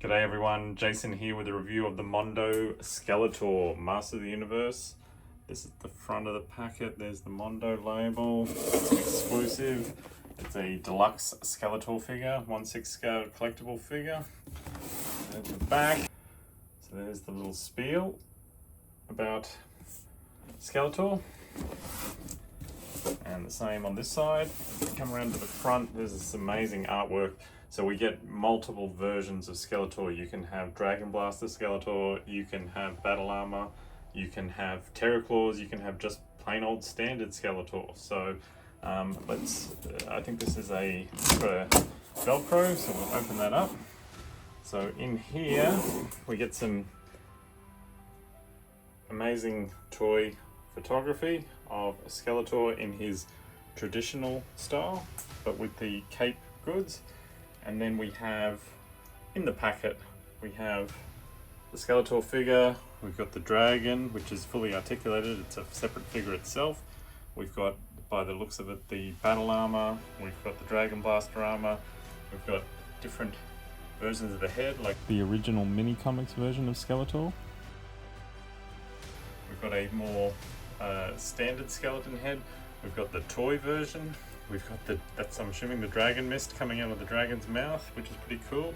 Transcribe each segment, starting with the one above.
G'day everyone, Jason here with a review of the Mondo Skeletor, Master of the Universe. This is the front of the packet, there's the Mondo label, it's an exclusive. It's a deluxe Skeletor figure, 1/6 scale collectible figure. There's the back, so there's the little spiel about Skeletor. And the same on this side. Come around to the front, there's this amazing artwork. So we get multiple versions of Skeletor. You can have Dragon Blaster Skeletor, you can have Battle Armor, you can have Terror Claws, you can have just plain old standard Skeletor. So I think this is a Velcro, so we'll open that up. So in here, we get some amazing toy photography of Skeletor in his traditional style, but with the cape goods. And then we have, in the packet, we have the Skeletor figure, we've got the dragon, which is fully articulated, it's a separate figure itself. We've got, by the looks of it, the battle armor, we've got the Dragon Blaster armor, we've got different versions of the head, like the original mini comics version of Skeletor. We've got a more standard skeleton head. We've got the toy version. We've got that's I'm assuming the dragon mist coming out of the dragon's mouth, which is pretty cool.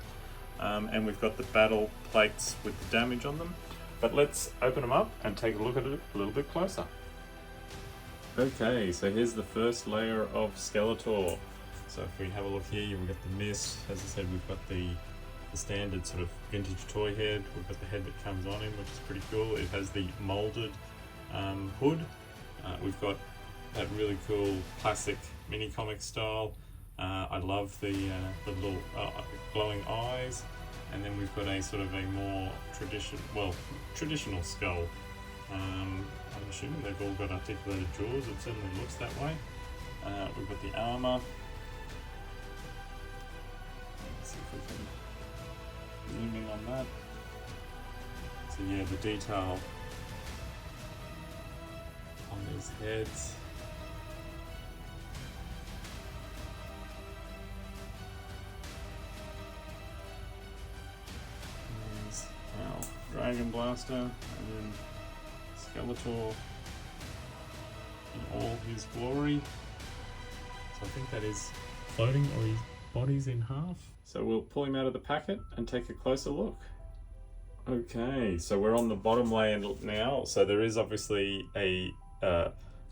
And we've got the battle plates with the damage on them. But let's open them up and take a look at it a little bit closer. Okay, so here's the first layer of Skeletor. So if we have a look here, we've got the mist. As I said, we've got the standard sort of vintage toy head. We've got the head that comes on him, which is pretty cool. It has the molded hood. We've got that really cool classic mini comic style. I love the little glowing eyes, and then we've got a sort of a more traditional skull. I'm assuming they've all got articulated jaws. It certainly looks that way. We've got the armor. Let's see if we can zoom in on that. So yeah, the detail on these heads. There's our Dragon Blaster, and then Skeletor in all his glory. So I think that is floating, or his body's in half. So we'll pull him out of the packet and take a closer look. Okay, so we're on the bottom layer now. So there is obviously a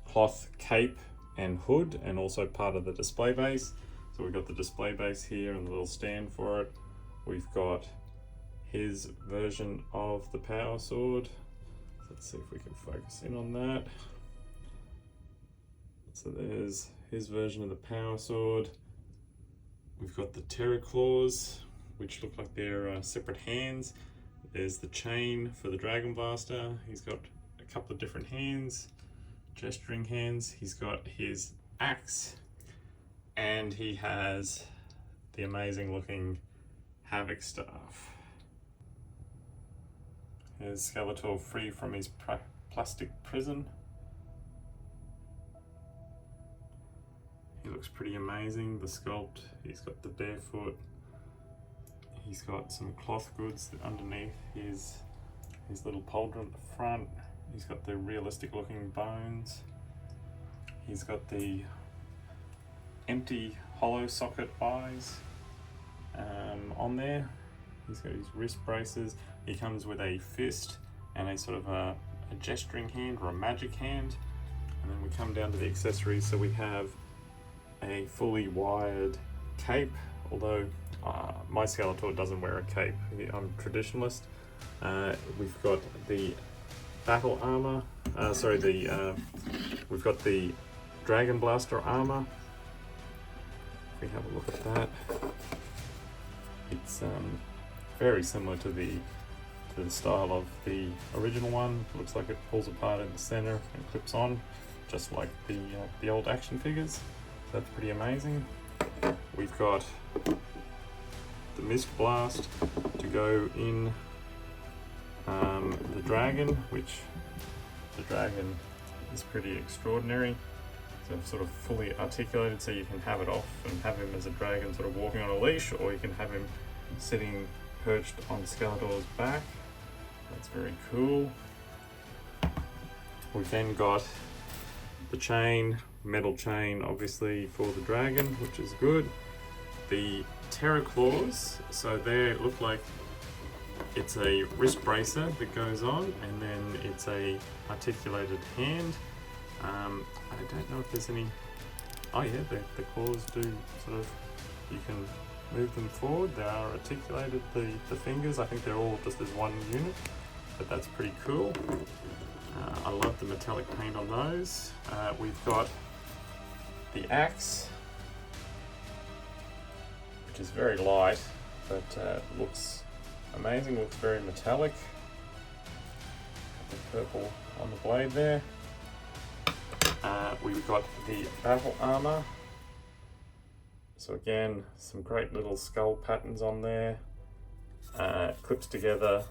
cloth cape and hood, and also part of the display base. So we've got the display base here and the little stand for it. We've got his version of the power sword. Let's see if we can focus in on that. So there's his version of the power sword. We've got the Terror Claws, which look like they're separate hands. There's the chain for the Dragon Blaster. He's got a couple of different hands, gesturing hands. He's got his axe, and he has the amazing looking Havoc staff. Here's Skeletor free from his plastic prison. He looks pretty amazing, the sculpt. He's got the barefoot. He's got some cloth goods underneath his little pauldron at the front. He's got the realistic looking bones. He's got the empty hollow socket eyes on there. He's got his wrist braces. He comes with a fist and a sort of a gesturing hand or a magic hand. And then we come down to the accessories. So we have a fully wired cape, although my Skeletor doesn't wear a cape. I'm a traditionalist. We've got the battle armor. We've got the Dragon Blaster armor. If we have a look at that, it's very similar to the style of the original one. It looks like it pulls apart in the center and clips on, just like the old action figures. So that's pretty amazing. We've got the Mist Blast to go in the dragon, which the dragon is pretty extraordinary. So sort of fully articulated, so you can have it off and have him as a dragon sort of walking on a leash, or you can have him sitting perched on Skeletor's back. That's very cool. We've then got the chain, metal chain obviously for the dragon, which is good. The terror claws, so they look like it's a wrist bracer that goes on, and then it's a articulated hand. I don't know if there's any, oh yeah, the claws do sort of, you can move them forward. They are articulated, the fingers, I think they're all just as one unit, but that's pretty cool. I love the metallic paint on those. We've got the axe, which is very light, but looks amazing, looks very metallic. The purple on the blade there. We've got the battle armor. So again, some great little skull patterns on there. Clips together.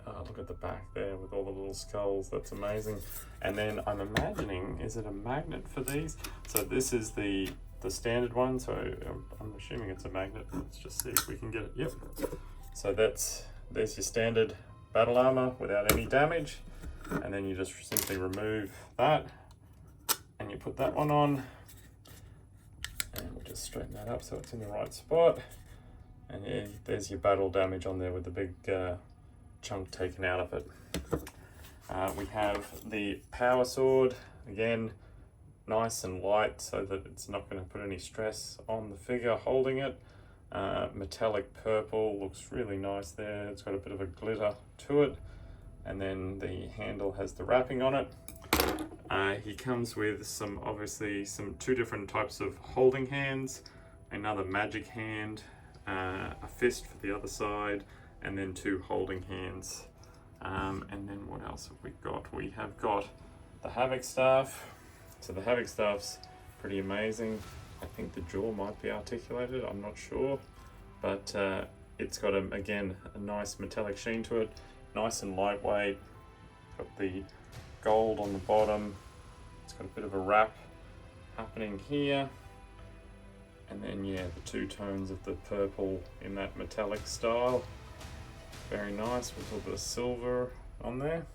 Oh, look at the back there with all the little skulls, that's amazing. And then I'm imagining, is it a magnet for these? So this is the standard one, so I'm assuming it's a magnet. Let's just see if we can get it. Yep. So there's your standard battle armor without any damage. And then you just simply remove that and you put that one on. And we'll just straighten that up so it's in the right spot. And yeah, there's your battle damage on there with the big chunk taken out of it. We have the power sword, again nice and light so that it's not going to put any stress on the figure holding it. Metallic purple, looks really nice there. It's got a bit of a glitter to it, and then the handle has the wrapping on it. He comes with obviously two different types of holding hands, another magic hand, a fist for the other side, and then two holding hands. And then what else have we got? We have got the Havoc Staff. So the Havoc Staff's pretty amazing. I think the jaw might be articulated, I'm not sure. But it's got, again, a nice metallic sheen to it. Nice and lightweight. Got the gold on the bottom. It's got a bit of a wrap happening here. And then, yeah, the two tones of the purple in that metallic style. Very nice with a little bit of silver on there.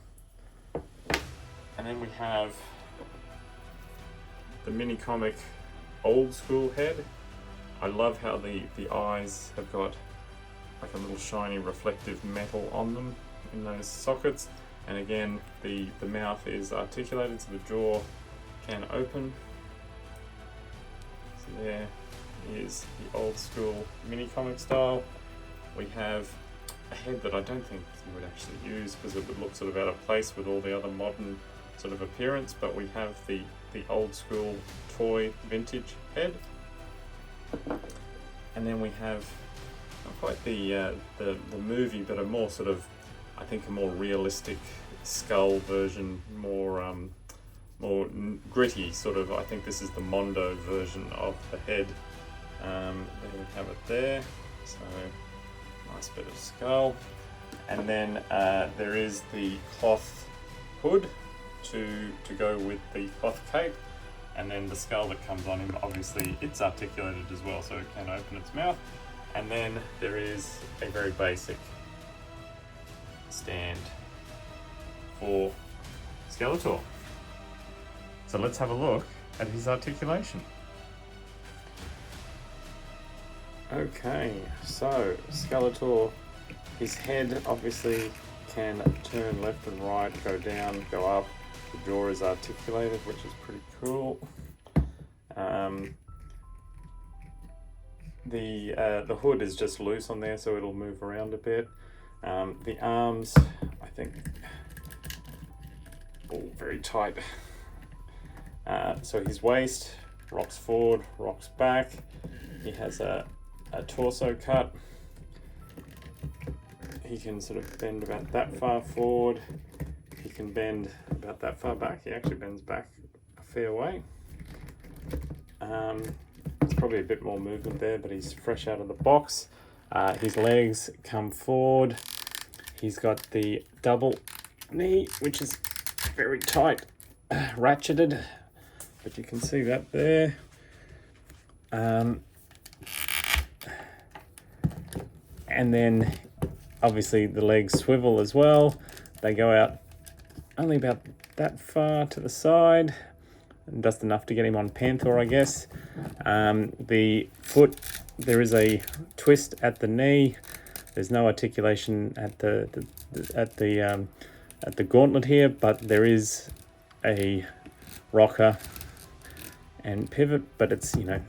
And then we have the mini comic old school head. I love how the eyes have got like a little shiny reflective metal on them in those sockets. And again, the mouth is articulated so the jaw can open. So there is the old school mini comic style. We have a head that I don't think you would actually use because it would look sort of out of place with all the other modern sort of appearance, but we have the old school toy vintage head. And then we have not quite the movie, but a more sort of, I think a more realistic skull version, more gritty sort of. I think this is the Mondo version of the head. There we have it there. So nice bit of skull. And then there is the cloth hood to go with the cloth cape. And then the skull that comes on him, obviously it's articulated as well, so it can open its mouth. And then there is a very basic stand for Skeletor. So let's have a look at his articulation. Okay, so Skeletor, his head obviously can turn left and right, go down, go up. The jaw is articulated, which is pretty cool. The hood is just loose on there, so it'll move around a bit. The arms, I think, all very tight. So his waist rocks forward, rocks back. He has a torso cut. He can sort of bend about that far forward. He can bend about that far back. He actually bends back a fair way. There's probably a bit more movement there, but he's fresh out of the box. His legs come forward. He's got the double knee, which is very tight, ratcheted, but you can see that there. And And then obviously the legs swivel as well. They go out only about that far to the side, and just enough to get him on Panther, I guess. The foot, there is a twist at the knee. There's no articulation at the gauntlet here, but there is a rocker and pivot, but it's, you know,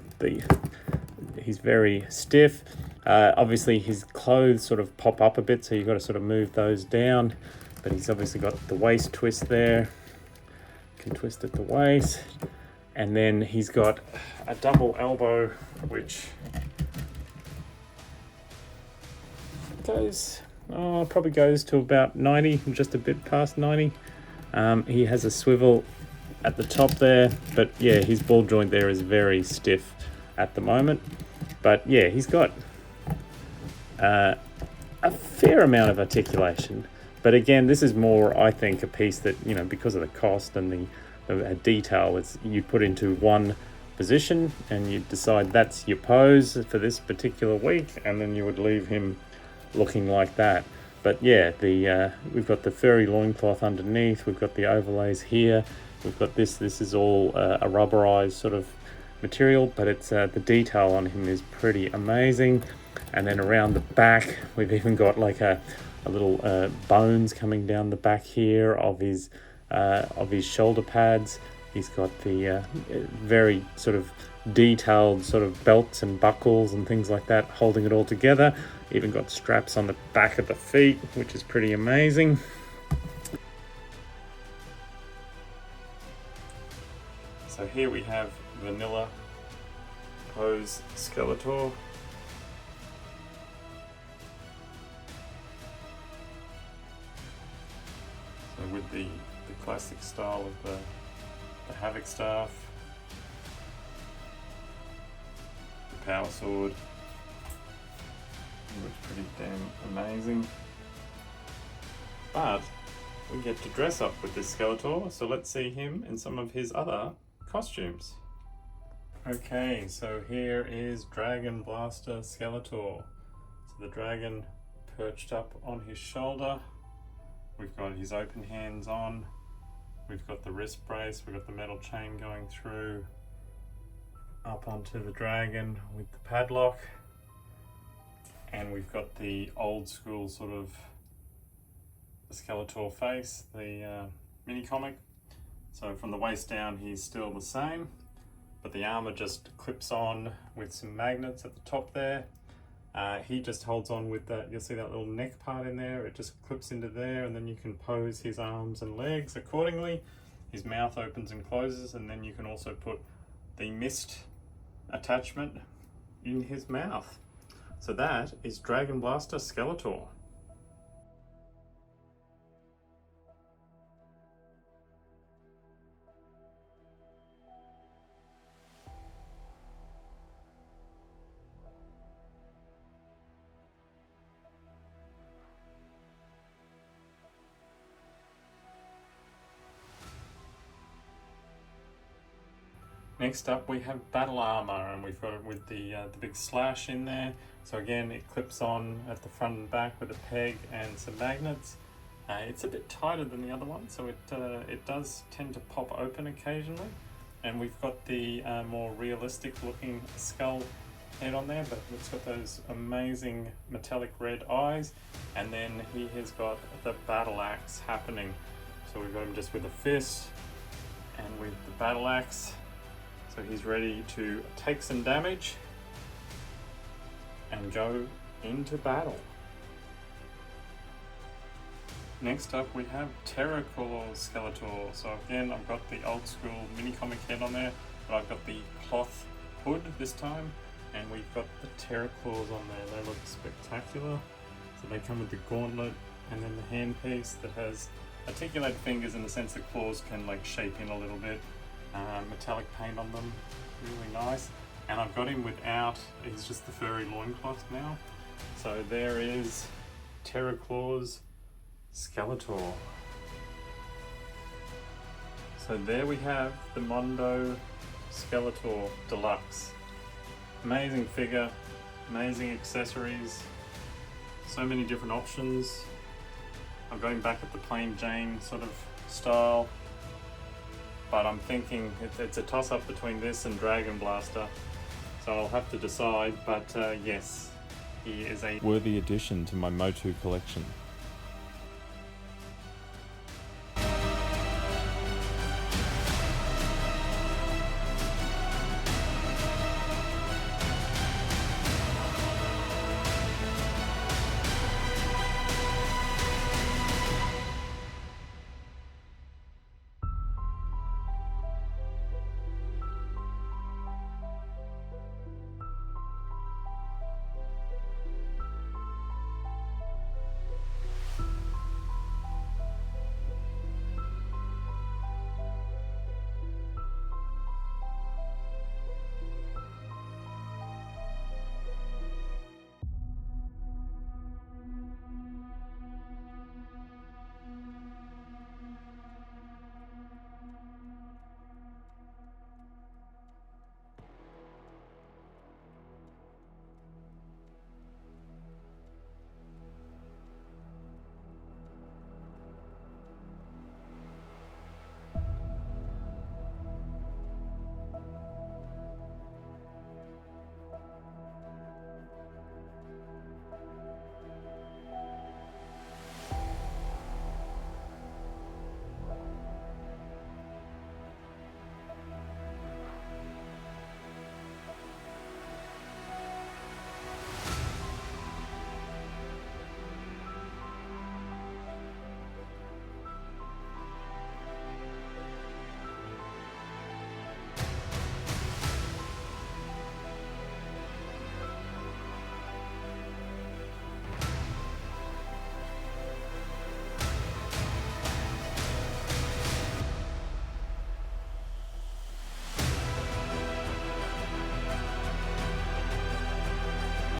he's very stiff. Obviously his clothes sort of pop up a bit, so you've got to sort of move those down, but he's obviously got the waist twist there. Can twist at the waist, and then he's got a double elbow, which goes, probably goes to about 90, just a bit past 90. He has a swivel at the top there, but yeah, his ball joint there is very stiff at the moment. But yeah, he's got a fair amount of articulation. But again, this is more, I think, a piece that, you know, because of the cost and the detail, it's you put into one position and you decide that's your pose for this particular week, and then you would leave him looking like that. But yeah, we've got the furry loincloth underneath, we've got the overlays here, we've got this is all a rubberized sort of material, but it's the detail on him is pretty amazing. And then around the back, we've even got like a little bones coming down the back here of his shoulder pads. He's got the very sort of detailed sort of belts and buckles and things like that holding it all together. Even got straps on the back of the feet, which is pretty amazing. So here we have vanilla pose Skeletor. So with the classic style of the Havoc staff, the power sword, it looks pretty damn amazing. But we get to dress up with this Skeletor, so let's see him in some of his other costumes. Okay, so here is Dragon Blaster Skeletor. So the dragon perched up on his shoulder. We've got his open hands on. We've got the wrist brace. We've got the metal chain going through up onto the dragon with the padlock. And we've got the old school sort of Skeletor face, the mini comic. So from the waist down, he's still the same, but the armor just clips on with some magnets at the top there. He just holds on with that, you'll see that little neck part in there, it just clips into there, and then you can pose his arms and legs accordingly. His mouth opens and closes, and then you can also put the mist attachment in his mouth. So that is Dragon Blaster Skeletor. Next up we have battle armor, and we've got it with the big slash in there. So again, it clips on at the front and back with a peg and some magnets. It's a bit tighter than the other one, so it does tend to pop open occasionally. And we've got the more realistic looking skull head on there, but it's got those amazing metallic red eyes. And then he has got the battle axe happening. So we've got him just with a fist and with the battle axe. So he's ready to take some damage and go into battle. Next up we have Terracolor Skeletor. So again, I've got the old school mini comic head on there, but I've got the cloth hood this time, and we've got the Terraclaws on there. They look spectacular. So they come with the gauntlet and then the handpiece that has articulated fingers in the sense the claws can like shape in a little bit. Metallic paint on them, really nice. And I've got him without, he's just the furry loincloth now. So there is Terraclaws Skeletor. So there we have the Mondo Skeletor Deluxe. Amazing figure, amazing accessories. So many different options. I'm going back at the plain Jane sort of style, but I'm thinking it's a toss-up between this and Dragon Blaster, so I'll have to decide. But yes, he is a worthy addition to my Motu collection.